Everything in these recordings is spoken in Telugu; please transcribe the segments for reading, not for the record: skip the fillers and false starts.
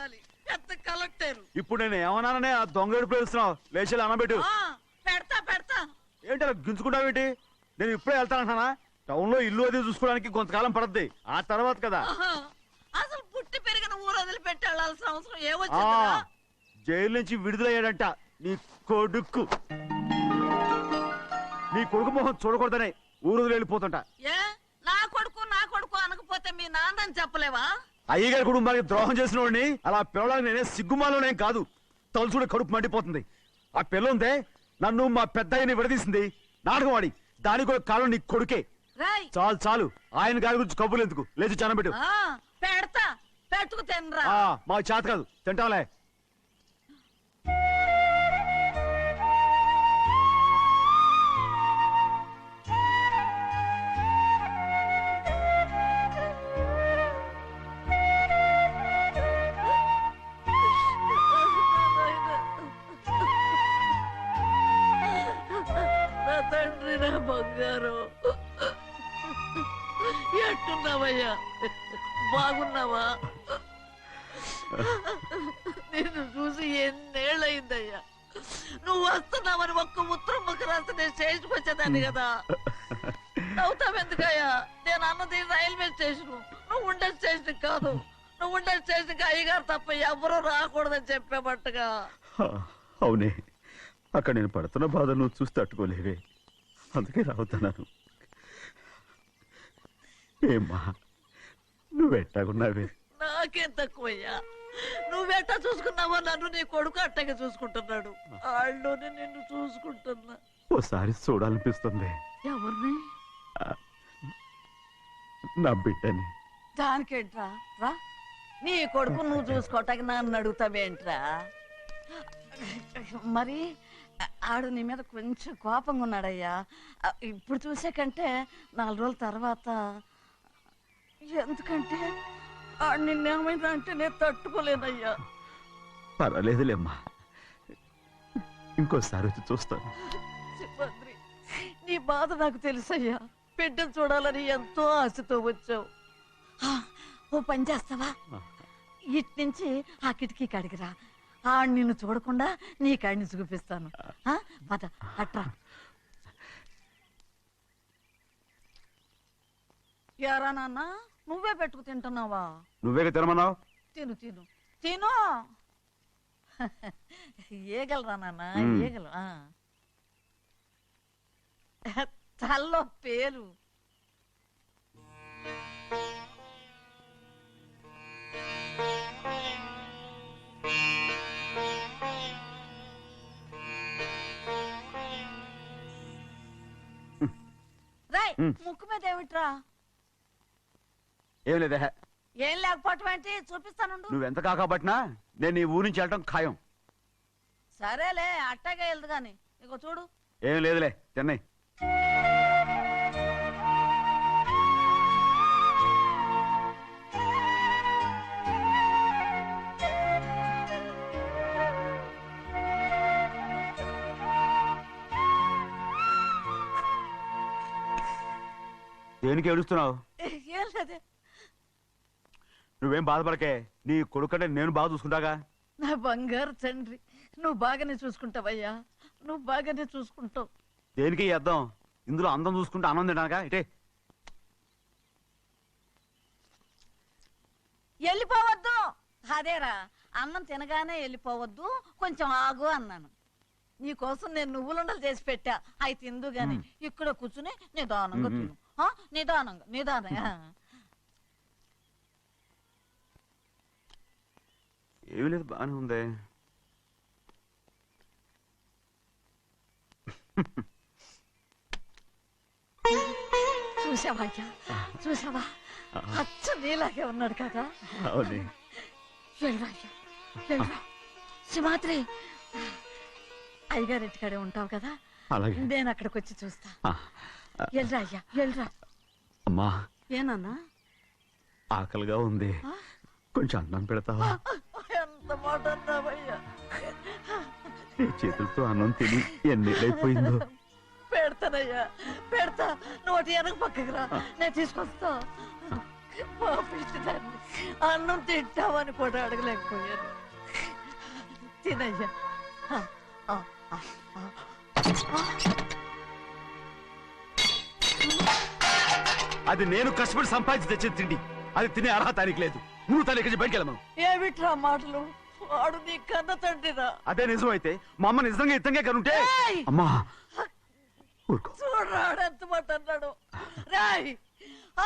ఉండాలి, పెద్ద కలెక్టర్. ఇప్పుడు నేను ఏమన్నాననే ఆ దొంగ ఏడుపు వేస్తున్నావు, లేచి అనబెట్టు. పెడతా పెడతా. ఏంటి అలా గించుకుంటావేంటి? నేను ఇప్పుడే వెళ్తానంటున్నా. టౌన్ లో ఇల్లు అది చూసుకోవడానికి కొంతకాలం పడద్ది, ఆ తర్వాత కదా. అసలు పుట్టి పెరిగిన ఊరు వదిలిపెట్టి వెళ్ళాల్సిన అవసరం ఏమొచ్చిందా? జైలు నుంచి విడుదలయ్యాడంట నీ కొడుకు. నీ కొడుకు మొహం చూడకూడదనే ఊరు వదిలి వెళ్ళిపోతుంటా. ఏ నా కొడుకు అనకపోతే మీ నాన్నని చెప్పలేవా? అయ్యగారి కుటుంబానికి ద్రోహం చేసిన వాడిని అలా పిల్లడానికి నేనే సిగ్గుమాలోనేం కాదు, తలుచుకుంటే కడుపు మండిపోతుంది. ఆ పిల్ల ఉందే నన్ను మా పెద్దయ్యని విడదీసింది, నాటకం వాడి, దానికి కూడా కాలం నీ కొడుకే. చాలు చాలు, ఆయన గారి గురించి కబుర్లు ఎందుకు, లేచి చనబెట్టు. పెడతా, పెట్టుకు తినరా. మా చేత కాదు, తింటాలే. బంగారు ఎట్టున్నావయ్యా? బాగున్నావా? నిన్ను చూసి ఎన్నేళ్ళయిందయ్యా. నువ్వు వస్తున్నావని ఒక్క ఉత్తరం ముక్క రాస్తే నేను స్టేషన్కి వచ్చేదాన్ని కదా. నవ్వుతావెందుకయ్యా? నేను అన్నది రైల్వే స్టేషన్, నువ్వు ఉండే స్టేషన్ కాదు. నువ్వు ఉండే స్టేషన్కి అయ్యగారు తప్ప ఎవరూ రాకూడదని చెప్పేమట్టుగా. అవునే, అక్కడ నేను పడుతున్న బాధ నువ్వు చూసి తట్టుకోలేవే, అందుకే రావుతున్నాను. ఏమ్మా నువ్వెట్టాగున్నావే? నాకేం తక్కువయ్యా, నువ్వెట్టా చూసుకున్నావో నన్ను నీ కొడుకు అట్టగా చూసుకుంటున్నాడు. వాళ్ళలోనే నిన్ను చూసుకుంటున్నా. ఓసారి చూడాలనిపిస్తుంది. ఎవరిని? నా బిడ్డని. దానికేంట్రా? రా, నీ కొడుకు నువ్వు చూసుకోవటానికి నన్ను అడుగుతావేంట్రా? మరి ఆడు నీ మీద కొంచెం కోపంగా ఉన్నాడయ్యా. ఇప్పుడు చూసే కంటే 4 రోజుల తర్వాత. ఎందుకంటే ఆడు నిన్నేమైనా అంటే నేను తట్టుకోలేనయ్యా. పర్వాలేదులేమ్మా, ఇంకోసారి వచ్చి చూస్తాను. శివాద్రి, నీ బాధ నాకు తెలుసయ్యా. బిడ్డను చూడాలని ఎంతో ఆశతో వచ్చావు. ఓ పని చేస్తావా? ఇటు నుంచి ఆ కిటికీ కాడికిరా, ఆడు నిన్ను చూడకుండా నీ కాడిని చూపిస్తాను. పద అట్రా. ఎరా నాన్న, నువ్వే పెట్టుకు తింటున్నావా? నువ్వే తినమన్నావు. తిను తిను తిను. ఏగలరా నాన్న, ఏగలు. తల్లో పేరు. ముక్కు మీద ఏమిట్రా? ఏం లేదే. ఏం లేకపోవటం ఏంటి? చూపిస్తాను. నువ్వెంత కాకబట్టినా నేను ఈ ఊరి నుంచి వెళ్ళటం ఖాయం. సరేలే, అట్టాగే వెళ్దు గాని. ఇగో చూడు. ఏం లేదులే, తిన్నాయి. దేనికి ఏడుస్తున్నావు? ఏం లేదే. నువ్వేం బాధపడకే, నీ కొడుకంటే నేను బాగా చూసుకుంటాగా. నా బంగారు తండ్రి, నువ్వు బాగానే చూసుకుంటావయ్యా, నువ్వు బాగానే చూసుకుంటావు. దేనికి అర్థం? ఇందులో అందం చూసుకుంటే ఆనందం తినగా. ఇటే వెళ్ళిపోవద్దు. అదేరా, అన్నం తినగానే వెళ్ళిపోవద్దు, కొంచెం ఆగు అన్నాను. నీకోసం నేను నువ్వులుండలు చేసి పెట్టా, అవి తిందు గాని ఇక్కడ కూర్చుని నిదానంగా తిను. నిదానంగా నిదానంగా. ఏమీ లేదు, బాగానే ఉంది. చూసావా చూసావా, అచ్చ నీలాగే ఉన్నాడు కదా. సింహాద్రి, అయ్యగారింటికాడే ఉంటావు కదా, నేను అక్కడికి వచ్చి చూస్తా. వెళ్ళరా అయ్యా, వెళ్ళరా. అమ్మా, ఏనన్నా? ఆకలిగా ఉంది, కొంచెం అన్నం పెడతావా? ఎంత మాట అన్నావయ్యా. చేతులతో అన్నం తిని ఎన్నిళ్ళైపోయిందో. పెడతానయ్యా, పెడతా. నోటి వెనక పక్కకి రా, నేను తీసుకొస్తా. పాపించడాన్ని అన్నం తింటామని కూడా అడగలేకపోయాను. తినయ్యా. ఆ, ఆ, ఆ, ఆ. అది నేను కష్టపడి సంపాదించి తెచ్చేది తిండి. అది తినే అర్హత ఆయనకి లేదు. నువ్వు తన ఇక్కడి బయటికి వెళ్ళమను. ఏమిట్రా మాటలు? వాడు నీ కన్న తండ్రిరా. అదే నిజం అయితే మా అమ్మ నిజంగా ఇద్దంగా కనుంటే. ఏయ్! అమ్మా ఊరుకో. చూడరాడు ఎంత మాట అన్నాడు. రాయ్,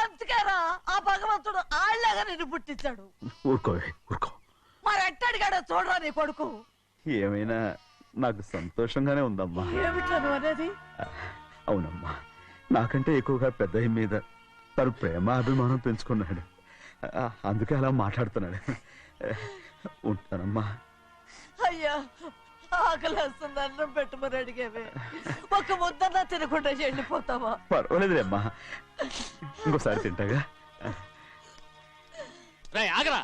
అందుకేరా ఆ భగవంతుడు ఆళ్ళగా నిన్ను పుట్టించాడు. ఊరుకోవే ఊరుకో. మరి ఎట్టడిగాడో చూడరా నీ కొడుకు. ఏమైనా నాకు సంతోషంగానే ఉందమ్మా. ఏమిట్రా నువ్వు అనేది? అవునమ్మా, నాకంటే ఎక్కువగా పెద్ద మీద తను ప్రేమ అభిమానం పెంచుకున్నాడు. అందుకే అలా మాట్లాడుతున్నాడు. ఉంటానమ్మా. అయ్యా, ఆకలేస్తుంది, అన్నం పెట్టమని అడిగేవే. ఒక ముద్దన్నా తినకుండా వెళ్ళిపోతావా? పర్వాలేదులేమ్మా, ఇంకోసారి తింటాగా. ఆగరా.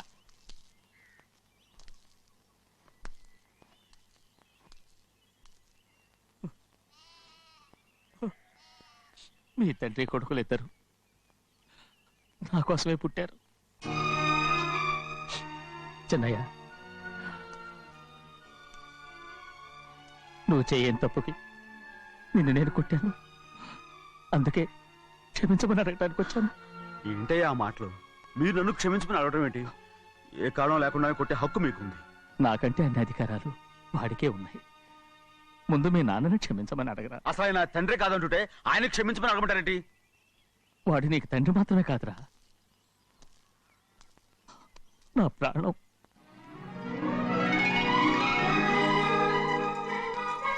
మీ తండ్రి కొడుకులు ఇద్దరు నా కోసమే పుట్టారు. చిన్నయ్య, నువ్వు చేయని తప్పుకి నిన్ను నేను కొట్టాను. అందుకే క్షమించమని అడగడానికి వచ్చాను. ఏంటే ఆ మాటలు? మీరు నన్ను క్షమించమని అడగడం ఏంటి? ఏ కారణం లేకుండా కొట్టే హక్కు మీకుంది. నాకంటే అన్ని అధికారాలు వాడికే ఉన్నాయి. ముందు మీ నాన్నని క్షమించమని అడగరా. అసలు ఆయన తండ్రి కాదంటుంటే ఆయన క్షమించమని అడగమంటారేంటి? వాడు నీకు తండ్రి మాత్రమే కాదురా, నా ప్రాణం.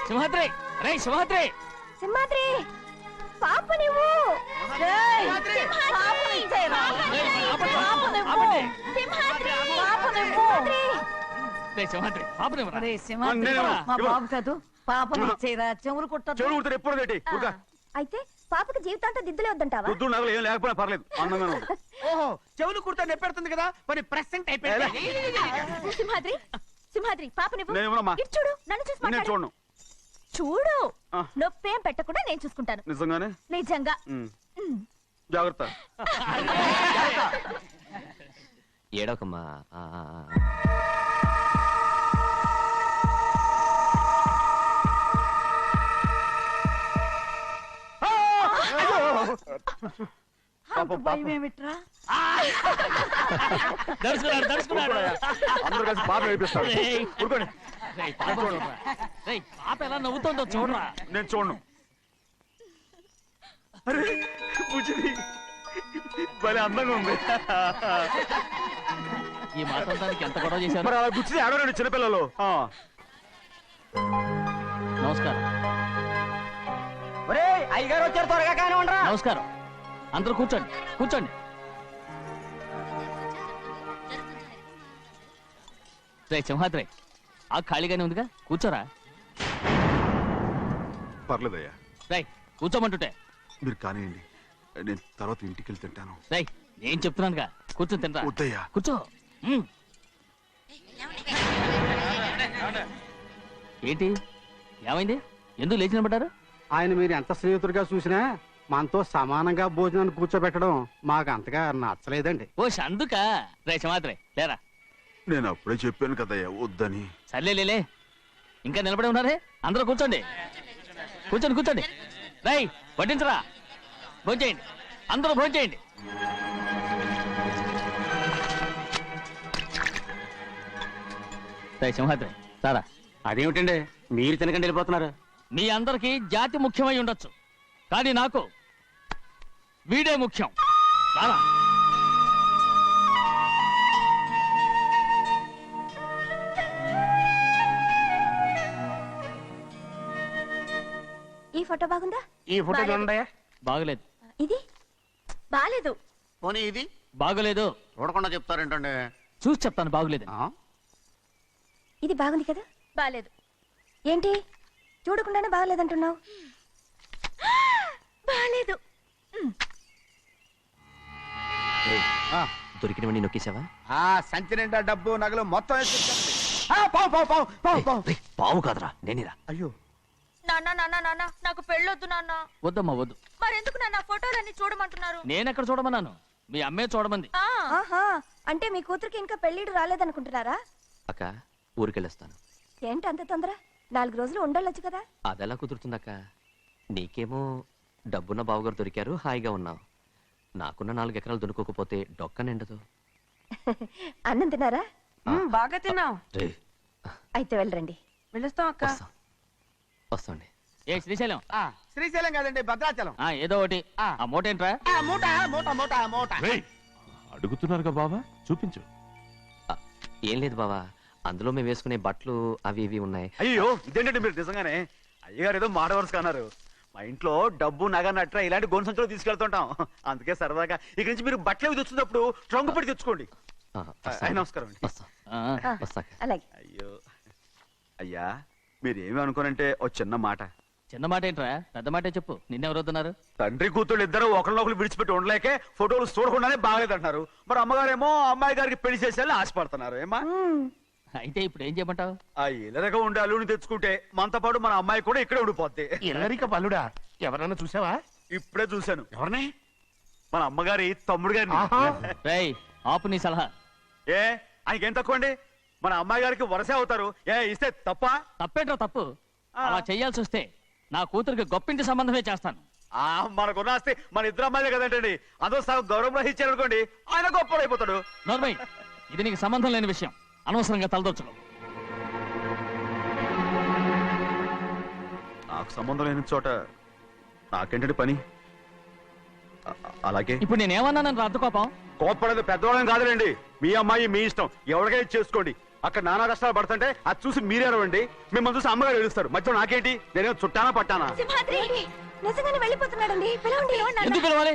సింహాద్రి, రే సింహాద్రి. సింహాద్రి, పాప నువ్వు. ఏయ్, సింహాద్రి! పాపని ఇచ్చేయరా. ఆపండి, పాపనివ్వు. ఆపండి. సింహాద్రి, పాపనివ్వు. రే సింహాద్రి, పాపనివ్వరా. ఒరే సింహాద్రి, నేను మా ఇవ్వను. బాబు కాదు, పాపని ఇచ్చేయరా. చెవులు కుట్టదు. చెవులు కుడితే ఎప్పుడు ఏంటి? ఊరుగా. అయితే పాపకి జీవితాంతం దిద్దులే వద్దంటావా? పొద్దు నగలు ఏం లేకపోయినా పర్లేదు, అందంగా ఉంది. ఓహో, చెవులు కుర్తా నెప్పెడుతుంది కదా, మరి ప్రెసెంట్ అయిపోయింది. సింహాద్రి, సింహాద్రి, పాప నువ్వు. నేను ఇవ్వనమ్మా. ఇటు చూడు, నన్ను చూసి నేను మాట్లాడు. చూడను. చూడు, ఆ. నొప్పేం పెట్టకుండా నేను చూసుకుంటాను. నిజంగానే? నిజంగా. ఉమ్. జాగ్రత్త. ఏడవకమ్మా. అంత భయం ఏమిట్రా? దడుచుకున్నాడు, దడుచుకున్నాడు. అందరూ కలిసి పాప వేపిస్తారు. రేయ్. ఊరుకోండి. రేయ్, పాప చూడరా. రేయ్, పాప ఎలా నవ్వుతుందో చూడరా. నేను చూడను. అరే బుజ్జిది, భలే అందంగా ఉంది. ఈ మాత్రం దానికి ఎంత గొడవ చేశారు. మరి అలా బుచ్చిది ఆడవాడు చిన్నపిల్లలు. నమస్కారం. ఒరే, అయ్యగారు వచ్చారు, త్వరగా కానీ ఉండరా. నమస్కారం. అందరూ కూర్చోండి, కూర్చోండి. రే సింహాద్రి, ఆ ఖాళీగానే ఉందిగా, కూర్చోరా. పర్లేదయ్యా, రేయ్, కూర్చోమంటుంటే. మీరు కానివ్వండి, నేను తర్వాత ఇంటికి వెళ్ళి తింటాను. రేయ్, నేను చెప్తున్నానుగా, కూర్చొని తింటా. వద్దయ్యా. కూర్చో. ఏంటి, ఏమైంది? ఎందుకు లేచి నిలబడ్డారు? ఆయన మీరు ఎంత స్నేహితుడిగా చూసినా మనతో సమానంగా భోజనాన్ని కూర్చోబెట్టడం మాకు అంతగా నచ్చలేదండి. ఓ అందుకా. రే సింహాద్రి, లేరా. నేను అప్పుడే చెప్పాను కదయ్యా వద్దని. సర్లేలే, ఇంకా నిలబడి ఉన్నారే. అందరూ కూర్చోండి, కూర్చోండి, కూర్చోండి. రేయ్, వడ్డించరా, భోంచేయండి, అందరూ భోంచేయండి. రేయ్ సింహాద్రి, సారా. అదేమిటండి మీరు తినకండి వెళ్ళిపోతున్నారు? మీ అందరికీ జాతి ముఖ్యమై ఉండొచ్చు, కానీ నాకు వీడే ముఖ్యం. సారా. ఈ ఫోటో బాగుందా? ఈ ఫోటో చూడండి. బాగలేదు. ఇది బాలేదు. పోనీ ఇది బాగలేదు. చూడకుండా చెప్తారేంటండి? చూసి చెప్తాను, బాగలేదు. ఇది బాగుంది కదా? బాలేదు. ఏంటి చూడకుండానే బాగలేదంటున్నావు? బాలేదు. దొరికినవన్నీ నొక్కేసావా? సంచి నిండా డబ్బు నగలు మొత్తం పావు కాదురా, నేనేరా. అయ్యో, నాన్న నాన్న నాన్న, నాకు పెళ్ళొద్దు నాన్న. వద్దమ్మా, వద్దు. మరెందుకు నాన్న ఫోటోలన్నీ చూడమంటున్నారు? నేనెక్కడ చూడమన్నాను? మీ అమ్మే చూడమంది. ఆహా, అంటే మీ కూతురికి ఇంకా పెళ్ళిడు రాలేదనుకుంటున్నారా? అక్క ఊరికెళ్ళొస్తాను. ఏంటి అంత తొందర? 4 రోజులు ఉండొచ్చు కదా. అదెలా కుదురుతుందక్క? నీకేమో డబ్బున్న బావగారు దొరికారు, హాయిగా ఉన్నావు. నాకున్న 4 ఎకరాలు దొరకకపోతే డొక్క నిండదు. అన్నం తిన్నారా? బాగా తిన్నావు. రే, అయితే వెళ్ళరండి. వెళ్ళొస్తాం అక్క. వస్తాండి. ఏ శ్రీశైలం, శ్రీశైలం కాదండి, భద్రాచలం. ఏదో ఒకటి. ఆ మూట ఏంట్రా? మూట మూట మూట మూట. అడుగుతున్నారుగా బావా, చూపించు. ఏం లేదు బావా, అందులో మేము వేసుకునే బట్టలు అవి ఇవి ఉన్నాయి. అయ్యో ఇదేంటండి మీరు నిజంగానే అయ్యగారు ఏదో మాట వరుస అన్నారు. మా ఇంట్లో డబ్బు నగ నట్ర ఇలాంటి గోను సంచులు తీసుకెళ్తుంటాం. అందుకే సరదాగా ఇక నుంచి మీరు బట్టలు తెచ్చుకున్నప్పుడు ట్రంక్ పెట్టి తెచ్చుకోండి. నమస్కారం అండి. వస్తాక. అలాగే. అయ్యో అయ్యా, మీరు ఏమి అనుకోనంటే ఓ చిన్న మాట. చిన్న మాట ఏంట్రా, పెద్ద మాటే చెప్పు. నిన్నెవరు వద్దన్నారు? తండ్రి కూతుళ్ళు ఇద్దరు ఒకరినొకరు విడిచిపెట్టి ఉండలేకే ఫోటోలు చూడకుండానే బాగలేదంటున్నారు. మరి అమ్మగారేమో అమ్మాయి గారికి పెళ్లి చేసేయాలని ఆశపడుతున్నారు. ఏమా అయితే ఇప్పుడు ఏం చేయమంటావు? ఆ ఇల్లరగా ఉండే అల్లుని తెచ్చుకుంటే మనతో పాటు మన అమ్మాయి కూడా ఇక్కడే ఉండిపోద్ది. ఇల్లరిక పల్లుడా, ఎవరన్నా చూసావా? ఇప్పుడే చూశాను. ఎవరిని? మన అమ్మగారి తమ్ముడు గారిని. రేయ్, ఆపు నీ సలహా. ఏ ఆయనకేం తక్కువ అండి? మన అమ్మాయి గారికి వరసే అవుతారు. ఏ ఇస్తే తప్ప? తప్పేంట్రా తప్పు? అలా చెయ్యాల్సి వస్తే నా కూతురికి గొప్పింటి సంబంధమే చేస్తాను. మనకున్న ఆస్తి మన ఇద్దరు అమ్మాయిలే కదంటండి. అందరూ సగం గౌరవం ఇచ్చారు అనుకోండి, ఆయన గొప్పడు అయిపోతాడు. నోర్మై, ఇది నీకు సంబంధం లేని విషయం. అనవసరంగా తలదొచ్చుకో. నాకు సంబంధం లేని చోట నాకేంటంటే పని. అలాగే ఇప్పుడు నేనేమన్నానని రద్దు కోపం? కోప్పడేది పెద్దవాళ్ళని కాదులేండి. మీ అమ్మాయి మీ ఇష్టం, ఎవరికైనా చేసుకోండి. అక్కడ నానా కష్టాలు పడుతుంటే అది చూసి మీరేరవండి. మిమ్మల్ని చూసి అమ్మగారు ఏడుస్తారు. మధ్యలో నాకేంటి? నేనేం చుట్టానా పట్టానా? సింహాద్రి నిజంగానే వెళ్ళిపోతున్నాడండి. పిలవండి. ఎందుకు పిలవాలి?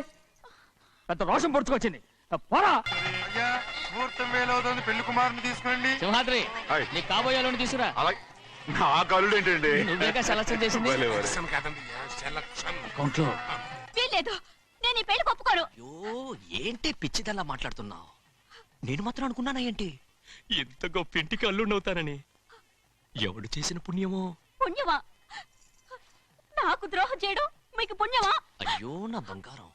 పెద్ద రోషం పొడుచుకొచ్చింది. పోరా ముహూర్తం వేలవుతుంది, పెళ్లి కుమారుని తీసుకురండి. సింహాద్రి, నీ కాబోయేలోని తీసుకురా. నా కలుడు ఏంటండి? నువ్వేగా సెలక్షన్ చేసింది. అకౌంట్లో వీల్లేదు, నేను ఈ పెళ్లి ఒప్పుకోను. అయ్యో, ఏంటి పిచ్చిదల్లా మాట్లాడుతున్నావు? నేను మాత్రం అనుకున్నానా ఏంటి ఇంత గొప్ప ఇంటికి అల్లుండవుతానని? ఎవడు చేసిన పుణ్యమో? పుణ్యమా? నాకు ద్రోహం చేయడం మీకు పుణ్యమా? అయ్యో నా బంగారం,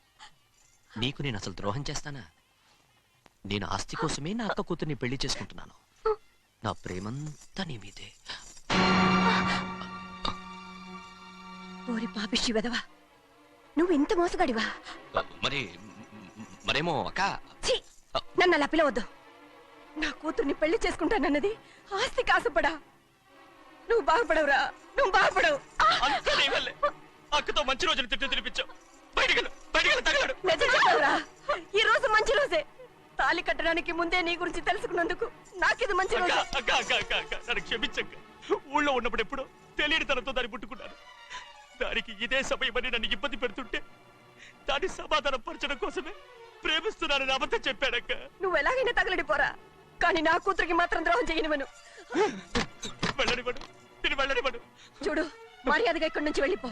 నీకు నేను అసలు ద్రోహం చేస్తానా? నేను ఆస్తి కోసమే నా అక్క కూతుర్ని పెళ్లి చేసుకుంటున్నాను. నా ప్రేమంతా నీ మీదే. ఓరి పాపిష్టి వెదవా, నువ్వు ఇంత మోసగాడివా? మరేమో అక్క. ఛీ, నన్ను అలా పిలవద్దు. నా కూతుర్ని పెళ్లి చేసుకుంటానన్నది ఆస్తి కాసపడా. నువ్వు బాగుపడవురా, నువ్వు బాగుపడవు. అక్కతో మంచి రోజులు తిట్టు తినిపించావు. నిజం చెప్పవురా, ఈ రోజు మంచి రోజే. తాళి కట్టడానికి ముందే నీ గురించి తెలుసుకున్నందుకు నాకిది మంచి రోజు. నన్ను క్షమించక్క. ఊళ్ళో ఉన్నప్పుడు ఎప్పుడో తెలియని తనతో దాన్ని పుట్టుకున్నాను. దానికి ఇదే సమయమని నన్ను ఇబ్బంది పెడుతుంటే దాన్ని సమాధానం పరచడం కోసమే ప్రేమిస్తున్నానని అబద్ధం చెప్పాడక్క. నువ్వు ఎలాగైనా తగలడిపోరా, కానీ నా కూతురికి మాత్రం ద్రోహం చేయనివను. వెళ్ళనివ్వడు, నేను వెళ్ళనివ్వడు. చూడు, మర్యాదగా ఇక్కడి నుంచి వెళ్ళిపో.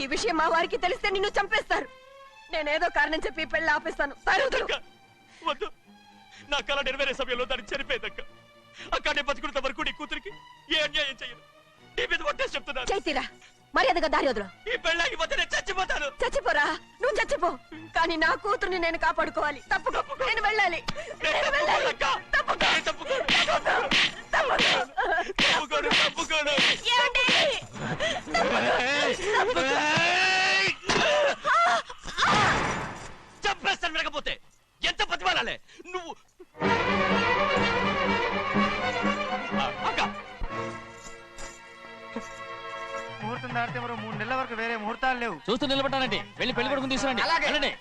ఈ విషయం మా వారికి తెలిస్తే నిన్ను చంపేస్తారు. నేనేదో కారణం చెప్పి పెళ్లి ఆపేస్తాను. వద్దు, నా కళ నెరవేరే సమయంలో దాన్ని చనిపోయిందక్క. అక్కడే బతుకున్నంత వరకు నీ కూతురికి ఏ అన్యాయం చేయను. నీ మీద ఒట్టేసి చెప్తున్నాను. చైతీరా, మర్యాదగా దారి వదలు. ఈ పెళ్ళాకి పోతే నేను చచ్చిపోతాను. చచ్చిపోరా, నువ్వు చచ్చిపో, కానీ నా కూతుర్ని నేను కాపాడుకోవాలి. తప్పుకో, నేను వెళ్ళాలి. చంపేస్తాను. లేకపోతే ఎంత బతిమాలాలే నువ్వు? ముహూర్తం దాటితే మరో 3 నెలల వరకు వేరే ముహూర్తాలు లేవు. చూస్తూ నిలబెట్టానండి. వెళ్ళి పెళ్లి కొడుకుని తీసుకురండి. వెళ్ళండి.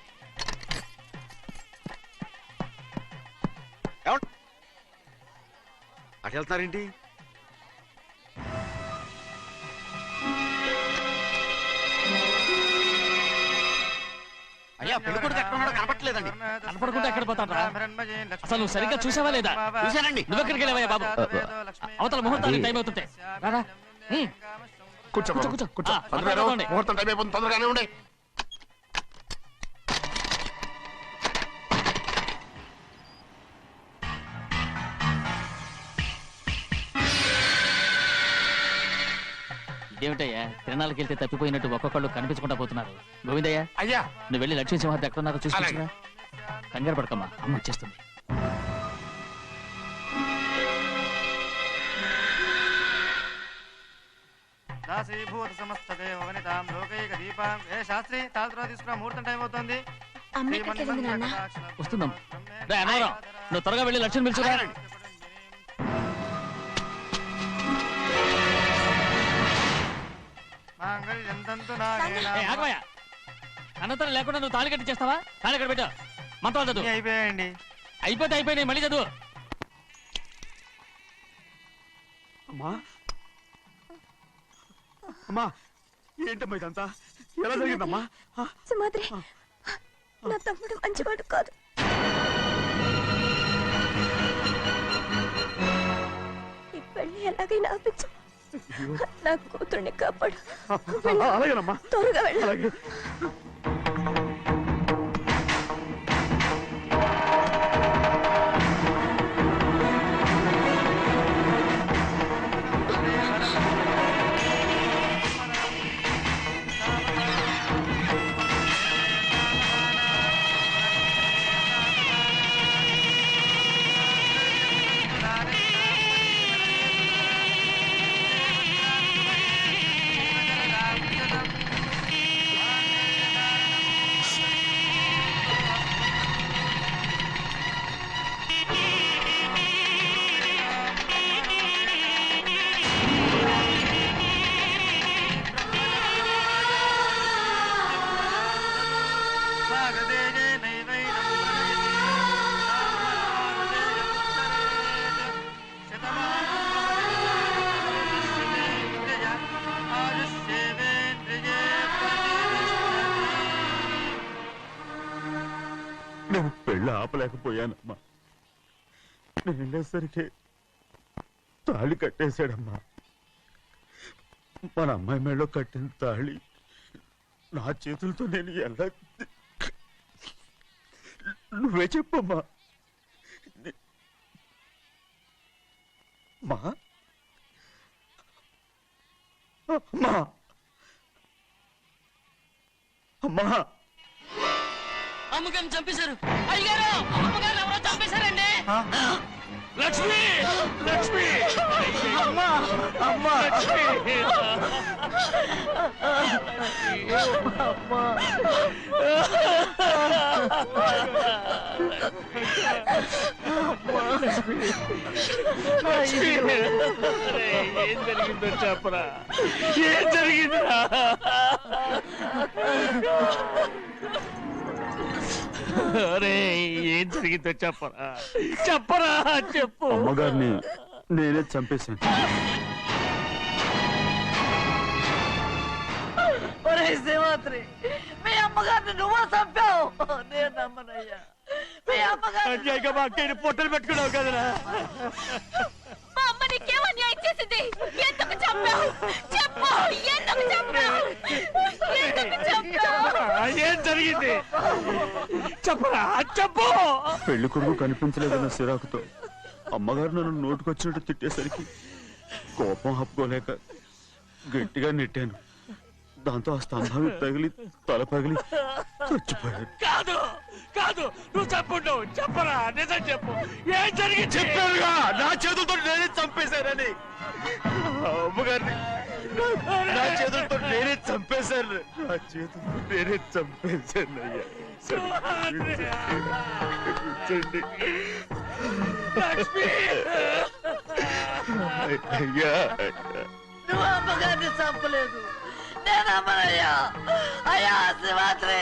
అటు వెళ్తున్నారేంటి? అయ్యా, పెళ్లి కొడుకు ఎక్కడ ఉన్నాడో కనపట్లేదండి. కనపడకుండా ఎక్కడ పోతాడ్రా? అసలు నువ్వు సరిగ్గా చూసావా లేదా? చూశానండి. నువ్వెక్కడికి వెళ్ళావయ్యా బాబు? అవతల ముహూర్తానికి టైం అవుతుంటే రారా. కూర్చో కూర్చో, కూర్చో. కూర్చో. ఆ, తొందరగా తొందరగా రా. ఉండి. ముహూర్తం టైం అయిపోతుంది, తొందరగానే ఉండే. ఇదేమిటయ్యా, తిరణాలకు వెళ్తే తప్పిపోయినట్టు ఒక్కొక్కళ్ళు కనిపించకుండా పోతున్నారు. గోవిందయ్య, అయ్యా, నువ్వు వెళ్ళి లక్ష్మీ సింహాద్రి ఎక్కడున్నారో చూసుకుంటున్నా. కంగారు పడకమ్మా, అమ్మ వచ్చేస్తుంది. దాసీభూత సమస్త దేవ వనితాం లోకైక దీపాం. ఏ శాస్త్రి తాళ తర్వాత తీసుకురా, ముహూర్తం టైం అవుతుంది. వస్తుందమ్మా. రే అన్నవరం, నువ్వు త్వరగా వెళ్ళి లక్ష్యం పిలుచురా. అనంతరం లేకుండా నువ్వు తాళి కట్టి చేస్తావా? తాళి కట్టి పెట్టా, మంత్రాలు చదువు. అయిపోయాయండి. అయిపోతే అయిపోయినాయి, మళ్ళీ చదువు. అమ్మా అమ్మా, ఏంటమ్మా ఇదంతా? ఎలా జరిగిందమ్మా? సుమాద్రి, నా తమ్ముడు మంచివాడు కాదు. ఈ పెళ్లి ఎలాగైనా ఆపించు. నా కూతుర్ని కాపాడు. అలాగేనమ్మా, త్వరగా వెళ్ళు. అలాగే. నేను పెళ్ళి ఆపలేకపోయానమ్మా. నేను వెళ్ళేసరికి తాళి కట్టేశాడమ్మా. మన అమ్మాయి మేడలో కట్టిన తాళి నా చేతులతో నేను ఎలా... నువ్వే చెప్పమ్మా. మా అమ్మా, అమ్మా, అమ్మగారిని చంపేశారు. అయ్యారు, అమ్మగారిని ఎవరో చంపేశారండి. లక్ష్మి, లక్ష్మి, అమ్మా, అమ్మా, ఏం జరిగిందో చెప్పరా? ఏం జరిగిందిరా? ఏం జరిగిందో చెప్పరా, చెప్పరా, చెప్పు. అమ్మగారిని నేనే చంపేశాను. ఒరే శివాత్రి, మీ అమ్మగారిని నువ్వు చంపావు. నేను నమ్మనయ్యా. మీ అమ్మగారు అన్యాయంగా మా అక్కని పొట్టలు పెట్టుకున్నావు కదరా. మా అమ్మ నీకేం అన్యాయం చేసింది? ఎందుకు చంపావు? చెప్పు, ఎందుకు చంపావు? ఎందుకు చంపావు? ఏం జరిగింది చెప్పరా, చెప్పు. పెళ్లి కొడుకు కనిపించలేదన్న సిరాకుతో అమ్మగారు నన్ను నోటుకొచ్చినట్టు తిట్టేసరికి కోపం హప్పుకోలేక గట్టిగా నెట్టాను. దాంతో ఆ స్తంభాన్ని తగిలి తల పగిలి చచ్చిపోయాను. కాదు కాదు, నువ్వు చెప్పుండవు. చెప్పరా, నిజం చెప్పు. ఏం జరిగింది? చెప్పానుగా, నా చేతులతో నేనే చంపేశానని. అమ్మగారిని నా చేతులతో నేనే చంపేశాను. నా చేతులతో నేనే చంపేశాను. లక్ష్మి, అయ్యా, నువ్వు అమ్మగారిని చంపలేదు. నేను అమ్మనయ్యా. అయ్యా శివాత్రి.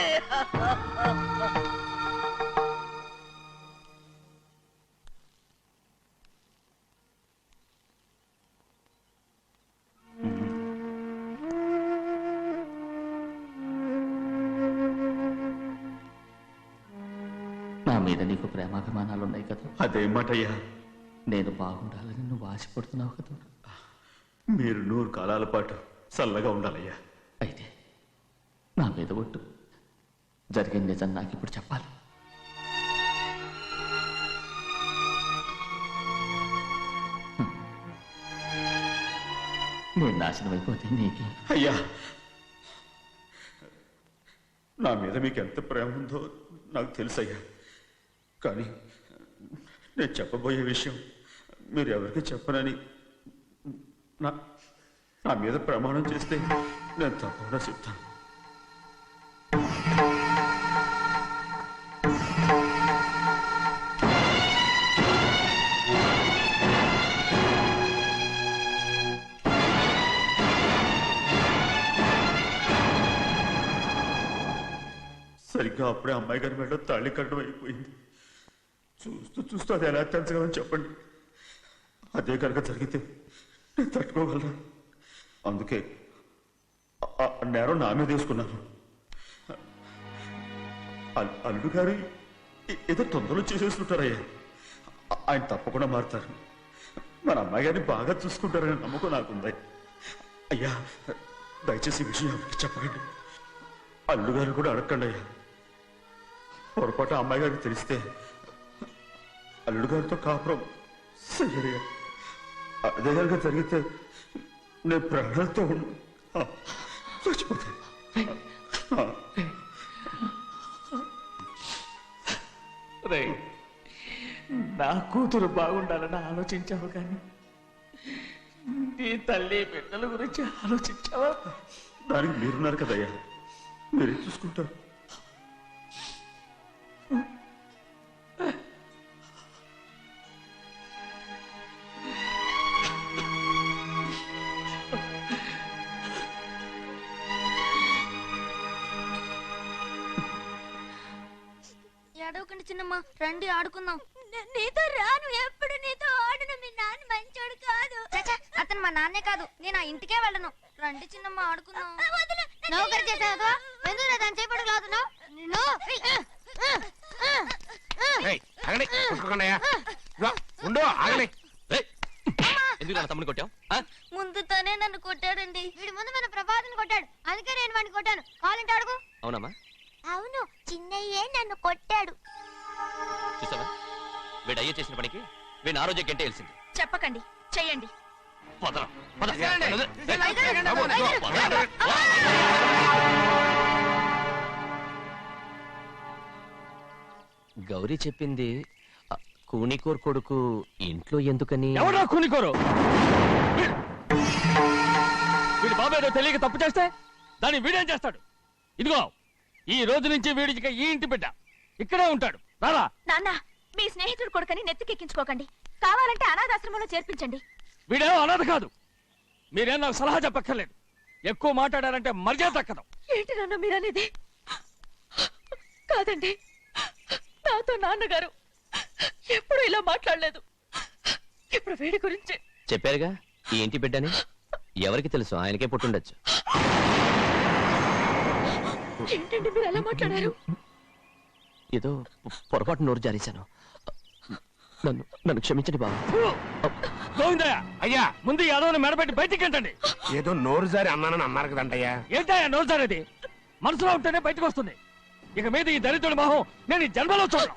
నా మీద నీకు ప్రేమాభిమానాలు ఉన్నాయి కదా. అదేమాటయ్యా, నేను బాగుండాలని నువ్వు ఆశపడుతున్నావు కదా. మీరు 100 కాలాల పాటు చల్లగా ఉండాలయ్యా. అయితే నా మీద ఒట్టు. జరిగిన నిజం నాకు ఇప్పుడు చెప్పాలి. నేను నాశనం అయిపోతే నీకే. అయ్యా, నా మీద మీకు ఎంత ప్రేమ ఉందో నాకు తెలుసయ్యా. కానీ నేను చెప్పబోయే విషయం మీరు ఎవరికి చెప్పనని నా మీద ప్రమాణం చేస్తే నేను తప్పకుండా చెప్తాను. సరిగ్గా అప్పుడే అమ్మాయి గారి మెడలో తాళి కట్టడం అయిపోయింది. చూస్తూ అది ఎలా తెంచగలని చెప్పండి. అదే కనుక జరిగితే నేను తట్టుకోగలరా? అందుకే నేరం నా మీద తీసుకున్నాను. అల్లుడు గారు ఏదో తొందరలో చేసేస్తుంటారయ్యా. ఆయన తప్పకుండా మారుతారు. మన అమ్మాయి గారిని బాగా చూసుకుంటారని నమ్మకం నాకుంది. అయ్యా, దయచేసి ఈ విషయం ఎవరికి చెప్పకండి. అల్లుడు గారు కూడా అడగండి అయ్యా. పొరపాటు అమ్మాయి గారికి తెలిస్తే అల్లుడు గారితో కాపురం సరిగా అదే కనుక జరిగితే నేను ప్రాణాలతో చచ్చిపోతాను. నా కూతురు బాగుండాలని ఆలోచించావు కానీ నీ తల్లి బిడ్డల గురించి ఆలోచించావా? దానికి మీరున్నారు కదయ్యా, మీరే చూసుకుంటారు. ఏడవకండి చిన్నమ్మ, రండి ఆడుకుందాం. నీతో రాను, ఎప్పుడు నీతో ఆడను. మీ నాన్న మంచోడు కాదు. అతను మా నాన్నే కాదు, నేను ఆ ఇంటికే వెళ్ళను. రండి చిన్నమ్మ ఆడుకుందాం. నౌకరు చేసావు ఎందుకు దాని చేపడు కాదున్నావు? తమ్ముని కొట్టావు? ముందు తనే నన్ను కొట్టాడండి. వీడి ముందు మన ప్రభాతం కొట్టాడు, అందుకే నేను వాడిని కొట్టాను. కావాలంటే అడుగు. అవునమ్మా? అవును, చిన్నయ్యే నన్ను కొట్టాడు. చూసావా, వీడు అయ్యే చేసిన పనికి వీడిని ఆ రోజే గంటే తెలిసింది. చెప్పకండి, చెయ్యండి. గౌరీ చెప్పింది కూనికోర్ కొడుకు ఇంట్లో ఎందుకని? ఎవడా కూనికోరు? వీడి బాబు ఏదో తెలియక తప్పు చేస్తే దాన్ని వీడేం చేస్తాడు? ఇదిగో, ఈ రోజు నుంచి వీడికి ఈ ఇంటి బిడ్డ ఇక్కడే ఉంటాడు. రారా. నాన్న, మీ స్నేహితుడు కొడుకని నెత్తికెక్కించుకోకండి. కావాలంటే అనాథాశ్రమంలో చేర్పించండి. వీడేమో అనాథ కాదు. మీరేం నాకు సలహా చెప్పక్కర్లేదు. ఎక్కువ మాట్లాడారంటే మర్యాద దక్కదు. ఏంటి నాన్న మీరనేది? కాదండి, నాతో నాన్నగారు ఎప్పుడు ఇలా మాట్లాడలేదు. ఇప్పుడు వీడి గురించి చెప్పారుగా ఈ ఇంటి బిడ్డని. ఎవరికి తెలుసు, ఆయనకే పుట్టుండొచ్చు. ఏంటండి మీరు ఎలా మాట్లాడారు? ఏదో పొరపాటు నోరు జారేశాను. నన్ను క్షమించండి బాబు. గోవిందయ్య, అయ్యా, ముందు యాదవ్ని మెడబెట్టి బయటికి ఏంటండి? ఏదో నోరు జారి అన్నానని అన్నారు కదంటయ్యా. ఏంటయ్యా నోరు జారేది? మనసులో ఉంటేనే బయటకు వస్తుంది. ఇక మీద ఈ దరిద్రుడి మొహం నేను ఈ జన్మలో చూడను.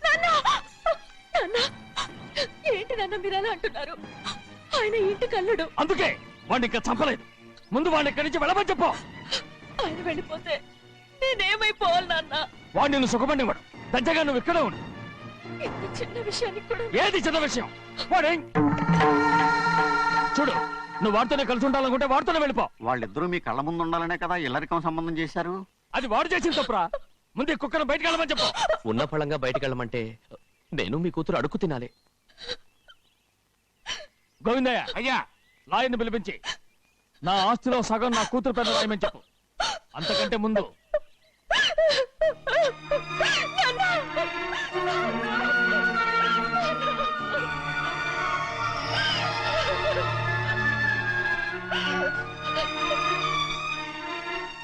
ఏంటి నాన్న మీరు ఎలా అంటున్నారు? ఆయన ఇంటి కల్లుడు. అందుకే వాడిని ఇంకా చంపలేదు. ముందు వాడిని ఇక్కడి నుంచి వెళ్ళమని చెప్పు. ఆయన వెళ్ళిపోతే నేనేమైపోవాలి నాన్న? వాడిని నువ్వు సుఖపడివాడు. పెద్దగా నువ్వు ఇక్కడే ఉండు. ఇంత చిన్న విషయానికి కూడా. ఏది చిన్న విషయం? వాడేం చూడు, నువ్వు వాడితోనే కలిసి ఉండాలనుకుంటే వాడితోనే వెళ్ళిపో. వాళ్ళిద్దరూ మీ కళ్ళ ముందు ఉండాలనే కదా ఇల్లరికం సంబంధం చేశారు. అది వాడు చేసిన తప్పురా. ముందు ఈ కుక్కను బయటకు వెళ్ళమని చెప్పు. ఉన్న ఫలంగా బయటకు వెళ్ళమంటే నేను మీ కూతురు అడుగు తినాలి. గోవిందయ్య, అయ్యా, లాయర్ని పిలిపించి నా ఆస్తిలో సగం నా కూతురు పెద్ద రాయమని చెప్పు. అంతకంటే ముందు